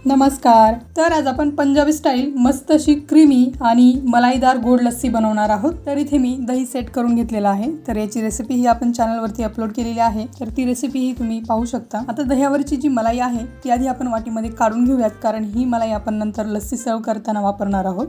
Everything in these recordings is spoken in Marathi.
नमस्कार। तर आज आपण पंजाबी स्टाईल मस्त अशी क्रीमी आणि मलाईदार गोड लस्सी बनवणार आहोत। तर इथे मी दही सेट करून घेतलेला आहे। तर याची रेसिपी ही आपण चॅनलवरती अपलोड केलेली आहे, तर ती रेसिपी ही तुम्ही पाहू शकता। आता दह्यावरची जी मलाई आहे ती आधी आपण वाटीमध्ये काढून घेऊयात, कारण ही मलाई आपण नंतर लस्सी सर्व करताना वापरणार आहोत।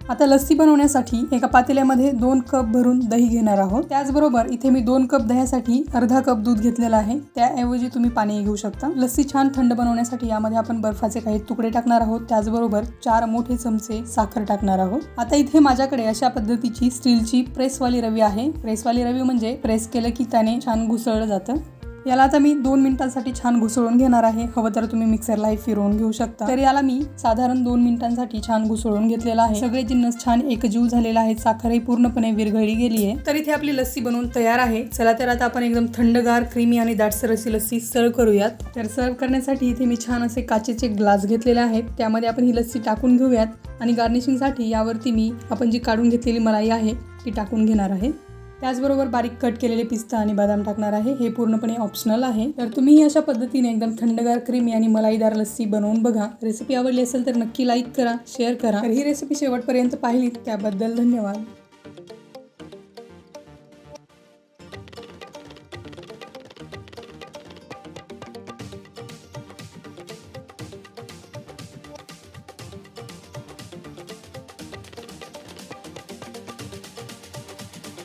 आता लस्सी बनवण्यासाठी एका पातेल्यामध्ये 2 कप भरून दही घेणार आहोत। त्याचबरोबर इथे मी 2 कप दह्यासाठी अर्धा कप दूध घेतलेला आहे, त्याऐवजी तुम्ही पाणी घेऊ शकता। लस्सी छान थंड बनवण्यासाठी यामध्ये आपण बर्फाचे काही तुकडे टाकणार आहोत, त्याचबरोबर 4 मोठे चमचे साखर टाकणार आहोत। आता इथे माझ्याकडे अशा पद्धतीची स्टीलची प्रेसवाली रवी आहे। प्रेसवाली रवी म्हणजे प्रेस केलं की त्याने छान घुसळलं जातं। याला आता मी 2 मिनिटांसाठी छान घुसळून घेणार आहे। हवं तर तुम्ही मिक्सरला फिरवून घेऊ शकता। तर याला मी साधारण 2 मिनिटांसाठी छान घुसळून घेतलेला आहे। सगळे जिन्नस छान एकजीव झालेला आहे, साखरही पूर्णपणे विरघळली गेली आहे। तर इथे आपली लस्सी बनवून तयार आहे। चला तर आता आपण एकदम थंडगार, क्रीमी आणि दाटसर अशी लस्सी सर्व करूयात। तर सर्व करण्यासाठी इथे मी छान असे काचेचे ग्लास घेतलेले आहेत, त्यामध्ये आपण ही लस्सी टाकून घेऊयात आणि गार्निशिंगसाठी यावरती मी आपण जी काढून घेतलेली मलाई आहे ती टाकून घेणार आहे। त्याचबरोबर बारीक कट केलेले पिस्ता आणि बदाम टाकणार आहे। हे पूर्णपणे ऑप्शनल आहे। तर तुम्ही अशा पद्धतीने एकदम थंडगार, क्रीमी आणि मलाईदार लस्सी बनवून बघा। रेसिपी आवडली असेल तर नक्की लाईक करा, शेअर करा। तर ही रेसिपी शेवटपर्यंत पाहिलीत त्याबद्दल धन्यवाद।